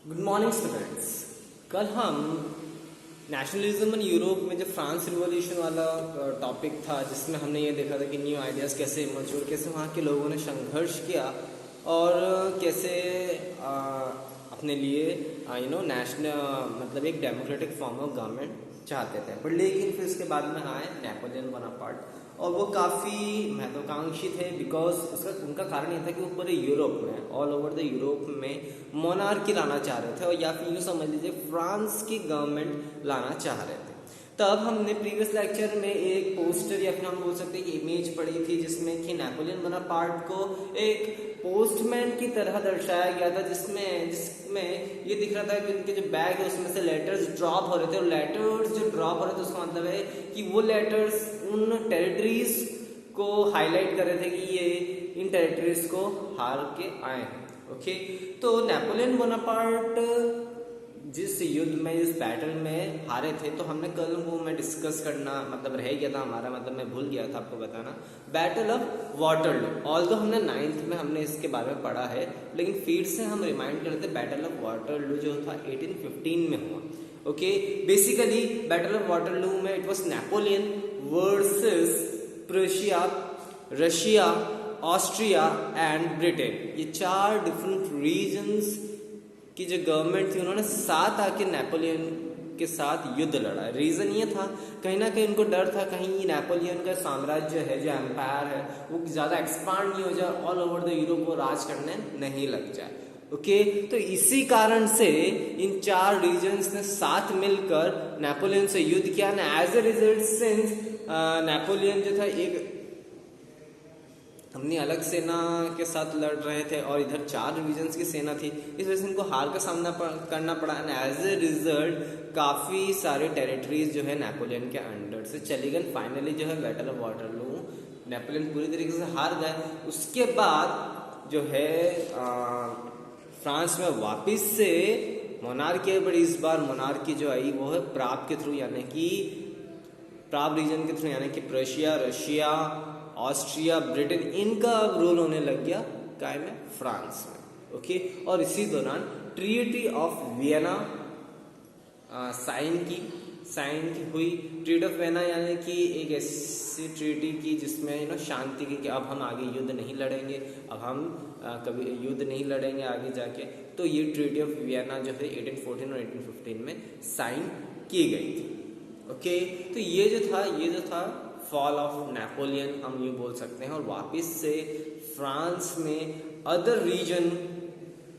Good morning students. कल हम nationalism in Europe में जो फ्रांस रिवॉल्यूशन वाला टॉपिक था, जिसमें हमने ये देखा था कि न्यू आइडियाज़ कैसे इमर्ज हुए, कैसे वहाँ के लोगों ने संघर्ष किया और कैसे अपने लिए नेशनल मतलब एक डेमोक्रेटिक फॉर्म ऑफ गवर्नमेंट चाहते थे। बट लेकिन फिर उसके बाद में आए नेपोलियन बोनापार्ट और वो काफ़ी महत्वाकांक्षी थे बिकॉज उसका उनका कारण ये था कि वो पूरे यूरोप में ऑल ओवर द यूरोप में मोनार्की लाना चाह रहे थे, और या फिर यूँ समझ लीजिए फ्रांस की गवर्नमेंट लाना चाह रहे थे। तब हमने प्रीवियस लेक्चर में एक पोस्टर या फिर हम बोल सकते हैं कि इमेज पढ़ी थी, जिसमें कि नेपोलियन बोनापार्ट को एक पोस्टमैन की तरह दर्शाया गया था, जिसमें ये दिख रहा था कि उनके जो बैग है उसमें से लेटर्स ड्रॉप हो रहे थे, और लेटर्स जो ड्रॉप हो रहे थे उसका मतलब है कि वो लेटर्स उन टेरिटरीज को हाईलाइट कर रहे थे कि ये इन टेरिटरीज को हार के आए हैं। ओके, तो नेपोलियन बोनापार्ट जिस युद्ध में, इस बैटल में हारे थे, तो हमने कल वो मैं डिस्कस करना मतलब रह गया था हमारा, मतलब मैं भूल गया था आपको बताना, बैटल ऑफ वाटरलू। ऑल्दो हमने 9th में हमने इसके बारे में पढ़ा है, लेकिन फिर से हम रिमाइंड करते बैटल ऑफ वाटरलू जो था 1815 में हुआ। Okay, basically battle of Waterloo में it was Napoleon versus Prussia, Russia, Austria and Britain. ये 4 डिफरेंट रीजन्स की जो गवर्नमेंट थी, उन्होंने साथ आके नेपोलियन के साथ युद्ध लड़ा। रीजन ये था, कहीं ना कहीं उनको डर था कहीं नेपोलियन का साम्राज्य है, जो एम्पायर है, वो ज़्यादा एक्सपांड नहीं हो जाए, ऑल ओवर द यूरोप वो राज करने नहीं लग जाए। ओके, तो इसी कारण से इन 4 रीजन्स ने साथ मिलकर नेपोलियन से युद्ध किया। As a result since Napoleon जो था एक अपनी अलग सेना के साथ लड़ रहे थे और इधर 4 डिविजन्स की सेना थी, इस वजह से इनको हार का सामना करना पड़ा। एंड एज ए रिजल्ट काफ़ी सारे टेरिटरीज जो है नेपोलियन के अंडर से चली गई। फाइनली जो है बैटल ऑफ वाटरलू नेपोलियन पूरी तरीके से हार गए। उसके बाद जो है फ्रांस में वापस से मोनार्की आई, बट इस बार मोनार्की जो आई वो है प्राग के थ्रू, यानी कि प्राग रीजन के थ्रू, यानी कि प्रुशिया, रशिया, ऑस्ट्रिया, ब्रिटेन, इनका अब रोल होने लग गया काय में, फ्रांस में। ओके, और इसी दौरान ट्रीटी ऑफ वियना साइन की हुई। ट्रीटी ऑफ वियना यानी कि एक ऐसी ट्रीटी की जिसमें शांति की कि अब हम आगे युद्ध नहीं लड़ेंगे, अब हम कभी युद्ध नहीं लड़ेंगे आगे जाके। तो ये ट्रीटी ऑफ वियना जो है 1814 और 1815 में साइन की गई थी। ओके, तो ये जो था फॉल ऑफ नेपोलियन हम ये बोल सकते हैं, और वापस से फ्रांस में अदर रीजन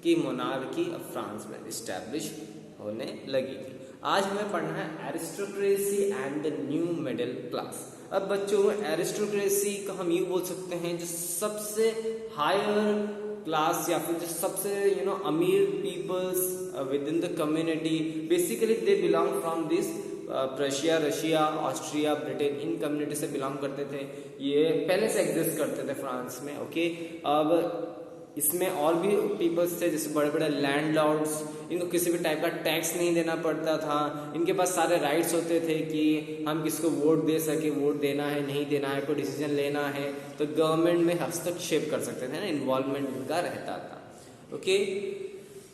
की मोनार्की अब फ्रांस में इस्टेब्लिश होने लगी थी। आज हमें पढ़ना है aristocracy and the new middle class. अब बच्चों, एरिस्टोक्रेसी का हम ये बोल सकते हैं जो सबसे हायर क्लास या फिर जो सबसे अमीर peoples within the community, basically they belong from this Prussia, Russia, Austria, Britain, इन कम्युनिटी से बिलोंग करते थे। ये पहले से एग्जिस्ट करते थे फ्रांस में। ओके, अब इसमें और भी पीपल्स थे, जैसे बड़े बड़े लैंडलॉर्ड्स, इनको किसी भी टाइप का टैक्स नहीं देना पड़ता था, इनके पास सारे राइट्स होते थे कि हम किसको वोट दे सके, वोट देना है नहीं देना है, कोई डिसीजन लेना है तो गवर्नमेंट में हस्तक्षेप कर सकते थे ना, इन्वॉल्वमेंट इनका रहता था। ओके,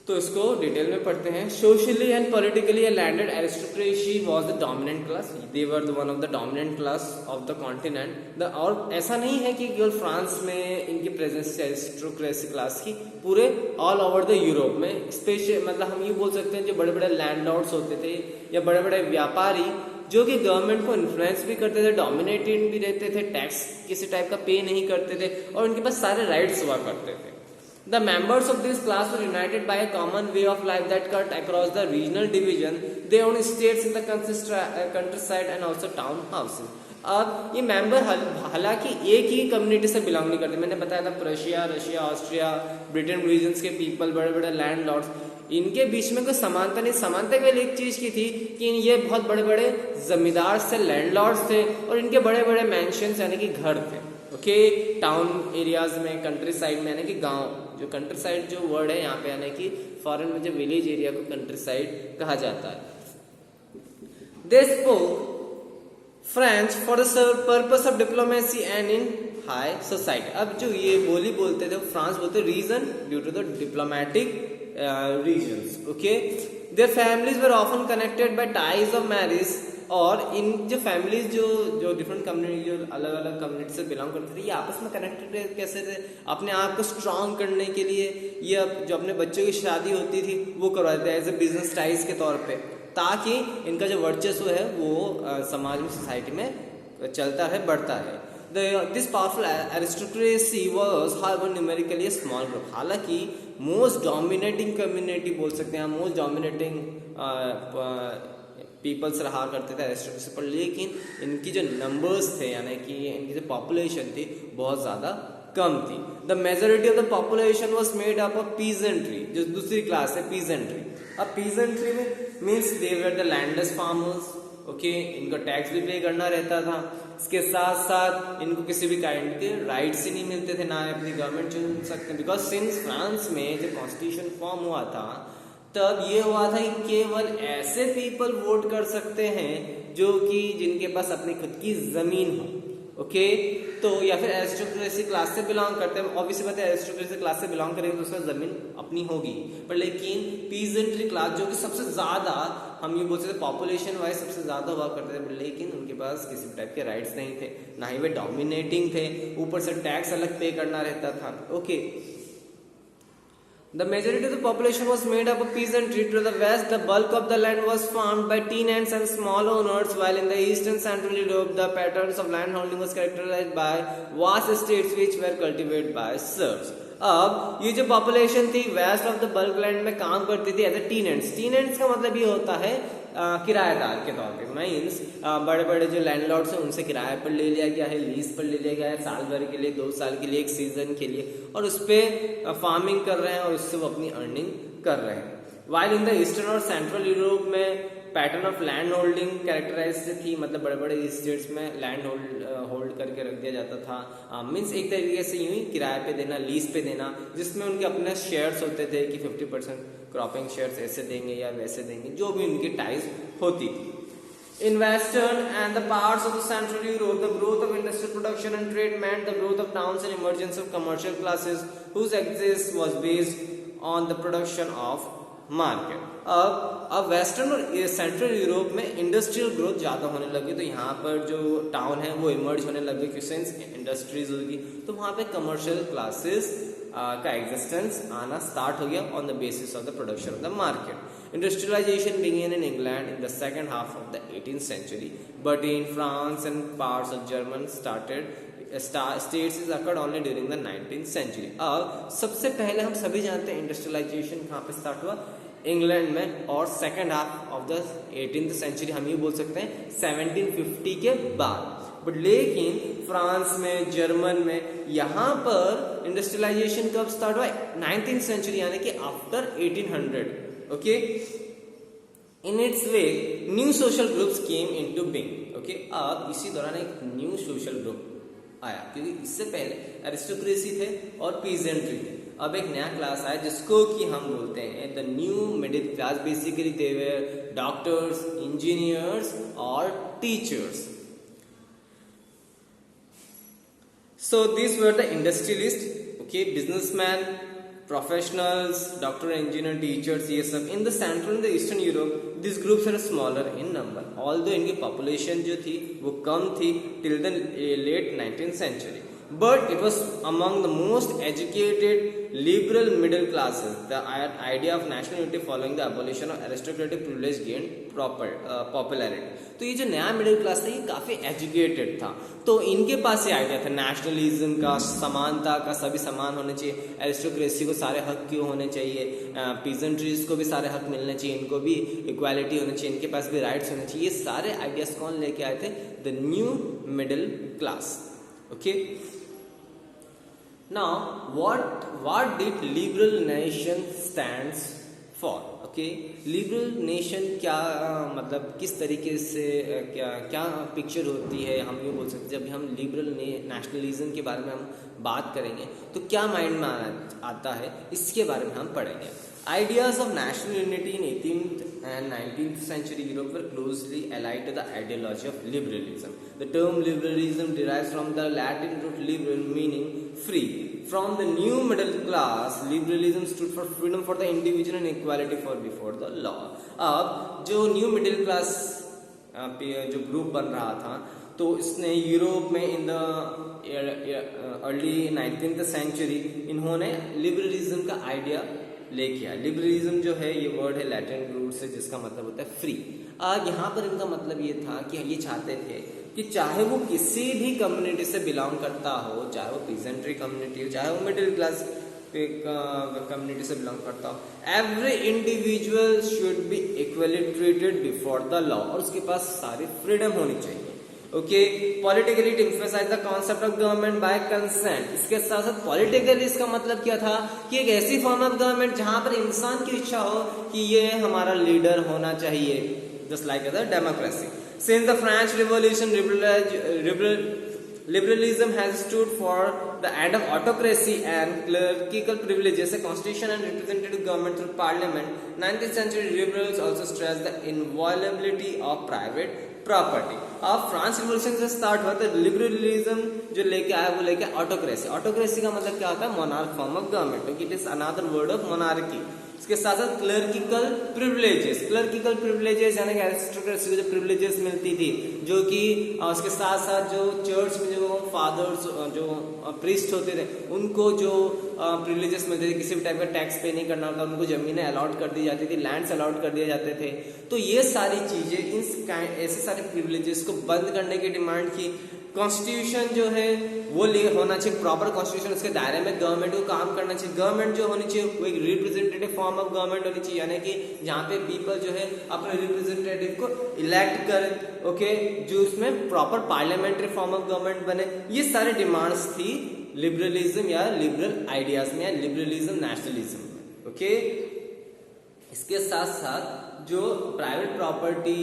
तो इसको डिटेल में पढ़ते हैं। Socially and politically landed aristocracy was the dominant class, they were the one of the dominant class of the continent. और ऐसा नहीं है कि केवल फ्रांस में इनकी प्रेजेंस है एरिस्टोक्रेसी क्लास की, पूरे ऑल ओवर द यूरोप में। स्पेशल मतलब हम ये बोल सकते हैं जो बड़े बड़े लैंडलॉर्ड्स होते थे या बड़े बड़े व्यापारी जो कि गवर्नमेंट को इन्फ्लुएंस भी करते थे, डोमिनेटेड भी रहते थे, टैक्स किसी टाइप का पे नहीं करते थे, और उनके पास सारे राइट्स हुआ करते थे। The members of this class were united by a common way of life that cut across the regional division. They owned estates in the countryside and also town houses. अब ये मेंबर हालांकि एक ही community से belong नहीं करते। मैंने बताया था Prussia, Russia, Austria, Britain regions के पीपल, बड़े बड़े लैंडलॉर्ड्स, इनके बीच में कोई समानता नहीं। समानता केवल एक चीज की थी कि ये बहुत बड़े बड़े जमींदार थे, लैंडलॉर्ड्स थे, और इनके बड़े बड़े मैंशंस यानी कि घर थे। ओके, टाउन एरियाज में, कंट्री साइड में, यानी कि गांव, जो कंट्री साइड जो वर्ड है यहाँ पे, यानी कि फॉरेन में जो विलेज एरिया को कंट्री साइड कहा जाता है। They spoke French for the purpose of diplomacy and in high society. अब जो ये बोली बोलते थे फ्रांस बोलते, region due to the diplomatic regions. Okay, their families were often connected by ties of marriage. और इन जो फैमिलीज जो डिफरेंट कम्युनिटी, जो अलग अलग कम्युनिटी से बिलोंग करते थे, ये आपस में कनेक्टेड कैसे थे? अपने आप को स्ट्रांग करने के लिए ये जो अपने बच्चों की शादी होती थी वो करवाते थे एज ए बिजनेस टाइज के तौर पे, ताकि इनका जो वर्चस्व है वो समाज में, सोसाइटी में चलता रहे, बढ़ता रहे. This powerful aristocracy was however numerically a small group. हालांकि मोस्ट डोमिनेटिंग कम्युनिटी बोल सकते हैं, मोस्ट डोमिनेटिंग पीपल्स रहा करते थे एरिस्टोक्रेसी पर, लेकिन इनकी जो नंबर्स थे यानी कि इनकी जो पॉपुलेशन थी बहुत ज़्यादा कम थी. The majority of the population was made up of peasantry, जो दूसरी क्लास है पीजेंट्री. अब पीजेंट्री में means they were the landless farmers. Okay, इनको टैक्स भी पे करना रहता था. इसके साथ साथ इनको किसी भी काइंड के राइट्स ही नहीं मिलते थे, ना अपनी गवर्नमेंट चुन सकते, बिकॉज सिंस फ्रांस में जब कॉन्स्टिट्यूशन फॉर्म हुआ था तब ये हुआ था कि केवल ऐसे पीपल वोट कर सकते हैं जो कि जिनके पास अपनी खुद की जमीन हो. ओके, तो या फिर एरिस्टोक्रेसी क्लास से बिलोंग करते हैं. ऑब्वियसली बात है, एरिस्टोक्रेसी क्लास से बिलोंग करेंगे तो उसका जमीन अपनी होगी, पर लेकिन पीजेंट्री क्लास जो कि सबसे ज्यादा, हम ये बोल सकते पॉपुलेशन वाइज सबसे ज्यादा हुआ करते थे, लेकिन उनके पास किसी टाइप के राइट्स नहीं थे, ना ही वे डोमिनेटिंग थे, ऊपर से टैक्स अलग पे करना रहता था. Okay, the majority of the population was made up of peasantry. To the west, the bulk of the land was farmed by tenants and small owners, while in the east and central Europe, the patterns of land holding was characterized by vast estates which were cultivated by serfs. अब ये जो population थी west of the bulk land में काम करती थी as a tenants. Tenants का मतलब ये होता है किराएदार के तौर पे. मीन्स बड़े बड़े जो लैंडलॉर्ड्स हैं उनसे किराए पर ले लिया गया है, लीज पर ले लिया गया है, साल भर के लिए, 2 साल के लिए, एक सीजन के लिए, और उस पर फार्मिंग कर रहे हैं और उससे वो अपनी अर्निंग कर रहे हैं. वाइल इन द ईस्टर्न और सेंट्रल यूरोप में pattern of land holding characterise थी, मतलब बड़े बड़े स्टेट्स में लैंड होल्ड करके रख दिया जाता था. मीन्स एक तरीके से यूं ही किराए पे देना, लीज पे देना, जिसमें उनके अपने शेयर्स होते थे कि 50% क्रॉपिंग शेयर्स ऐसे देंगे या वैसे देंगे, जो भी उनकी टाइज होती थी. In western and the parts of the central Europe, the growth of industrial production and trade meant the growth of towns and emergence of commercial classes whose existence was based on the production of market. अब western और central Europe में industrial growth ज्यादा होने लगी, तो यहाँ पर जो टाउन है वो इमर्ज होने लगे, क्योंकि इंडस्ट्रीज होगी, तो वहाँ पे कमर्शियल क्लासेस का एग्जिस्टेंस आना स्टार्ट हो गया on the basis of the production of the market. Industrialization began in England in the second half of the 18th century, but in France and parts of Germany states is occurred only during the 19th century. अब सबसे पहले हम सभी जानते हैं industrialisation कहाँ पे start हुआ, इंग्लैंड में, और second half of the 18th century, हम ये बोल सकते हैं 1750 के बाद. बट लेकिन फ्रांस में, जर्मन में, यहाँ पर इंडस्ट्रियलाइजेशन कब स्टार्ट हुआ, 19th सेंचुरी, यानी कि after 1800. Okay, in its way new social groups came into being. Okay, अब इसी दौरान एक न्यू सोशल ग्रुप आया, क्योंकि इससे पहले एरिस्टोक्रेसी थे और पीजेंट्री थे. अब एक नया क्लास आया जिसको कि हम बोलते हैं the new middle class. Basically they were doctors, engineers और teachers. So these were the industrialists, okay, businessmen, professionals, doctor, engineer, teachers, ये सब. In the central and the eastern Europe, these groups are smaller in number. Although इनकी population जो थी वो कम थी till the late 19th century, but it was among the most educated liberal middle classes. The idea of national unity following the abolition of aristocratic privilege gained popularity. तो ये जो नया middle class था ये काफी एजुकेटेड था, तो इनके पास ये आइडिया था नेशनलिज्म का, समानता का, सभी समान होने चाहिए, एरिस्टोक्रेसी को सारे हक क्यों होने चाहिए, पीजेंट्रीज को भी सारे हक मिलने चाहिए, इनको भी इक्वालिटी होनी चाहिए, इनके पास भी राइट्स होने चाहिए. ये सारे आइडियाज कौन लेके आए थे, the new middle class. Okay, now what did liberal nation stands for. Okay, liberal nation क्या मतलब, किस तरीके से क्या पिक्चर होती है, हम ये बोल सकते हैं. जब हम लिबरल नेशनलिज्म के बारे में हम बात करेंगे तो क्या माइंड में आता है, इसके बारे में हम पढ़ेंगे. Ideas of national unity in 18th and 19th century Europe were closely allied to the ideology of liberalism. The term liberalism derives from the Latin root liberal, meaning free. from the new middle class, liberalism stood for freedom for the individual and equality for before the law. अब जो new middle class जो group बन रहा था, तो इसने Europe में in the early 19th century इन्होंने लिबरलिज्म का आइडिया लेके आया. लिबरलिज्म जो है ये वर्ड है लैटिन रूट से, जिसका मतलब होता है फ्री. यहाँ पर इनका मतलब ये था कि ये चाहते थे कि चाहे वो किसी भी कम्युनिटी से बिलोंग करता हो, चाहे वो पीजेंट्री कम्युनिटी हो, चाहे वो मिडिल क्लास कम्युनिटी से बिलोंग करता हो, every individual should be equally treated before the law, और उसके पास सारी फ्रीडम होनी चाहिए. Okay, politically to emphasise the concept of government by consent. इसके साथ साथ पॉलिटिकली इसका मतलब क्या था कि एक ऐसी फॉर्म ऑफ गवर्नमेंट जहां पर इंसान की इच्छा हो कि ये हमारा लीडर होना चाहिए, just like a democracy. Since the French Revolution, liberalism has stood for the end of autocracy and clerical privileges, a constitution and representative government through parliament. 19th century liberals also stressed the inviolability of private property. अब France revolution से start हुआ तो liberalism जो लेके आया वो लेके autocracy. Autocracy का मतलब क्या होता है? Monarch form of government. It is another word of monarchy. इसके साथ साथ क्लर्किकल प्रिविलेजेस. क्लर्किकल प्रिविलेजेस यानी कि एरिस्टोक्रेसी को जो प्रिविलेजेस मिलती थी, जो कि उसके साथ साथ जो चर्च में जो फादर्स जो प्रीस्ट होते थे उनको जो प्रिविलेजेस मिलते थे, किसी भी टाइप का टैक्स पे नहीं करना होता, उनको जमीनें अलॉट कर दी जाती थी, लैंड्स अलॉट कर दिए जाते थे. तो ये सारी चीजें ऐसे सारे प्रिविलेजेस को बंद करने की डिमांड की. कॉन्स्टिट्यूशन जो है वो होना चाहिए प्रॉपर कॉन्स्टिट्यूशन, उसके दायरे में गवर्नमेंट को काम करना चाहिए. गवर्नमेंट जो होनी चाहिए वो एक रिप्रेजेंटेटिव फॉर्म ऑफ गवर्नमेंट होनी चाहिए, यानी कि जहाँ पे पीपल जो है अपने रिप्रेजेंटेटिव को इलेक्ट करें. ओके, जो उसमें proper parliamentary form of government बने. ये सारे डिमांड्स थी लिबरलिज्म या लिबरल आइडियाज में या लिबरलिज्म नेशनलिज्म में. ओके, इसके साथ साथ जो प्राइवेट प्रॉपर्टी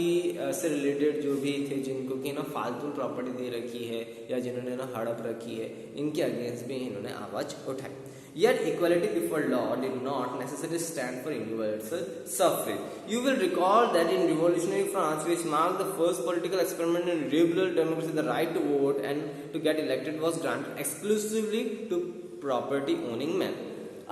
से रिलेटेड जो भी थे, जिनको कि ना फालतू प्रॉपर्टी दे रखी है या जिन्होंने ना हड़प रखी है, इनके अगेंस्ट भी इन्होंने आवाज उठाई. Yet equality before law did not necessarily stand for universal suffrage. You will recall that in revolutionary France, which marked the first political experiment in liberal democracy, the right to vote and to get elected was granted exclusively to property owning men.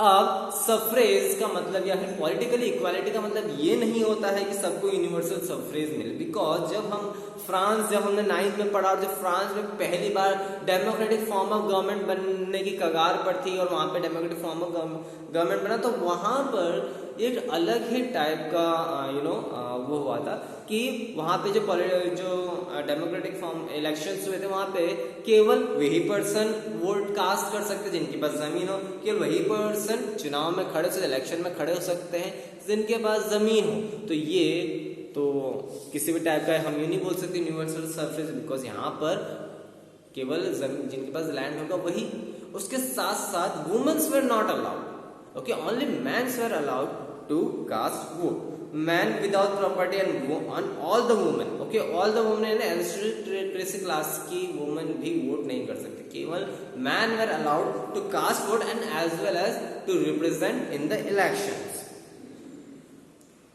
अब suffrage का मतलब या फिर politically equality का मतलब ये नहीं होता है कि सबको यूनिवर्सल सफरेज मिले. बिकॉज जब हमने 9th में पढ़ा और जब फ्रांस में पहली बार डेमोक्रेटिक फॉर्म ऑफ गवर्नमेंट बनने की कगार पर थी और वहां पे डेमोक्रेटिक फॉर्म ऑफ गवर्नमेंट बना, तो वहां पर एक अलग ही टाइप का वो हुआ था कि वहां पे जो डेमोक्रेटिक फॉर्म इलेक्शंस हुए थे, वहां पे केवल वही पर्सन वोट कास्ट कर सकते जिनके पास जमीन हो. केवल वही पर्सन चुनाव में खड़े, इलेक्शन में खड़े हो सकते हैं जिनके पास जमीन हो. तो ये तो किसी भी टाइप का हम ये नहीं बोल सकते यूनिवर्सल सफरेज, बिकॉज यहाँ पर केवल जिनके पास लैंड होगा वही. उसके साथ साथ womens were not allowed. Okay, only mens were allowed to cast vote. Man without property and all the women. Okay, all the women aristocracy class की वुमेन भी वोट नहीं कर सकते. केवल man were allowed to cast vote and as well as to represent in the elections.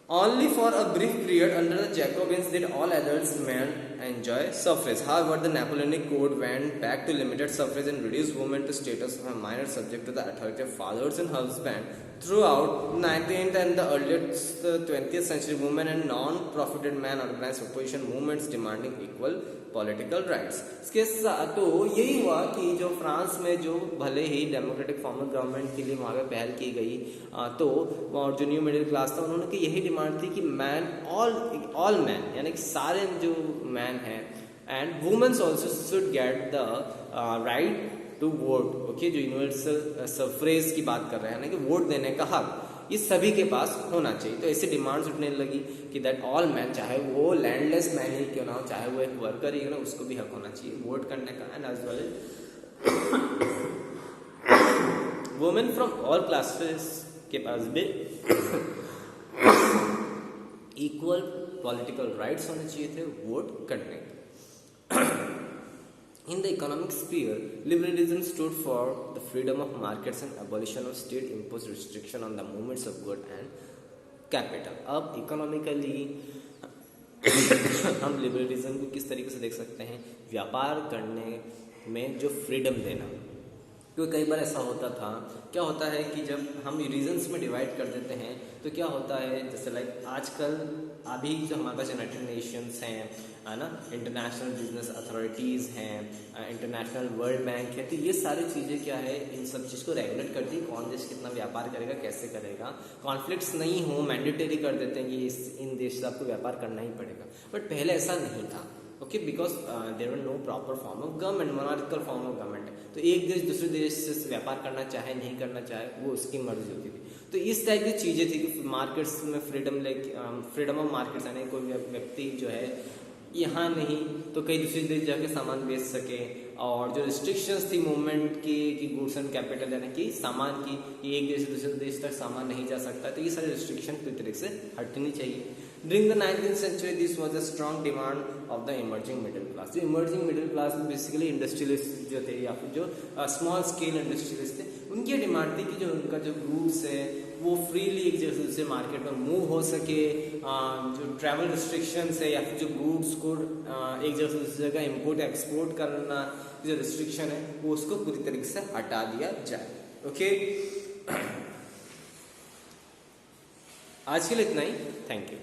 Only for a brief period under the Jacobins did all adults men enjoy suffrage. However, the Napoleonic Code went back to limited suffrage and reduced women to status of a minor subject to the authority of fathers and husbands. Throughout 19th and the earliest 20th century, women and non-profited men organized opposition movements demanding equal political rights. इसके साथ तो यही हुआ कि जो France में जो भले ही डेमोक्रेटिक फॉर्म ऑफ गवर्नमेंट के लिए वहाँ पे पहल की गई, तो और जो न्यू मिडिल क्लास था उन्होंने की यही डिमांड थी कि मैन ऑल मैन यानी कि सारे जो मैन हैं and womens also should get the right to vote. Okay, जो यूनिवर्सल सफरेज की बात कर रहे हैं ना कि वोट देने का हक ये सभी के पास होना चाहिए. तो ऐसी डिमांड्स उठने लगी कि दैट ऑल मैन, चाहे वो लैंडलेस मैन ही क्यों ना हो, चाहे वो एक वर्कर ही ना, उसको भी हक होना चाहिए वोट करने का. And as well women from all classes के पास भी इक्वल पॉलिटिकल राइट्स होने चाहिए थे वोट करने के. In the economic sphere, liberalism stood for the freedom of markets and abolition of state-imposed restriction on the movements of goods and capital. अब economically हम लिबरलिज्म को किस तरीके से देख सकते हैं? व्यापार करने में जो फ्रीडम देना, क्योंकि कई बार ऐसा होता था, क्या होता है कि जब हम रीजन्स में डिवाइड कर देते हैं तो क्या होता है, जैसे लाइक आजकल अभी जो हमारे पास यूनाइटेड नेशंस हैं, है ना, इंटरनेशनल बिजनेस अथॉरिटीज़ हैं, इंटरनेशनल वर्ल्ड बैंक है, तो ये सारी चीज़ें क्या है, इन सब चीज़ को रेगुलेट करती है, कौन देश कितना व्यापार करेगा, कैसे करेगा, कॉन्फ्लिक्ट्स नहीं हो, मैंडेटरी कर देते हैं कि इन देश से आपको व्यापार करना ही पड़ेगा। बट पहले ऐसा नहीं था, okay, because there were no proper form of government, monarchical form of government है, तो एक देश दूसरे देश से व्यापार करना चाहे नहीं करना चाहे वो उसकी मर्जी होती थी। तो इस टाइप की चीज़ें थी कि मार्केट्स में फ्रीडम ऑफ मार्केट्स, यानी कोई व्यक्ति जो है यहाँ नहीं तो कई दूसरे देश जाके सामान बेच सके, और जो रिस्ट्रिक्शंस थी मूवमेंट की कि गुड्स एंड कैपिटल यानी कि सामान की, कि एक देश से दूसरे देश तक सामान नहीं जा सकता, तो ये सारी रिस्ट्रिक्शन पूरी तरीके से हटनी चाहिए। During the 19th century, this was a strong demand of the emerging middle class. जो emerging middle class basically industrialist जो थे या फिर जो स्मॉल स्केल इंडस्ट्रियलिस्ट थे, उनकी डिमांड थी कि जो उनका जो गुड्स है वो फ्रीली एक जगह से दूसरे मार्केट में मूव हो सके, जो ट्रैवल रिस्ट्रिक्शंस है या फिर जो गुड्स को एक जगह से दूसरी जगह इम्पोर्ट एक्सपोर्ट करना जो रिस्ट्रिक्शन है वो उसको पूरी तरीके से हटा दिया जाए। ओके, आज के लिए इतना ही, थैंक यू।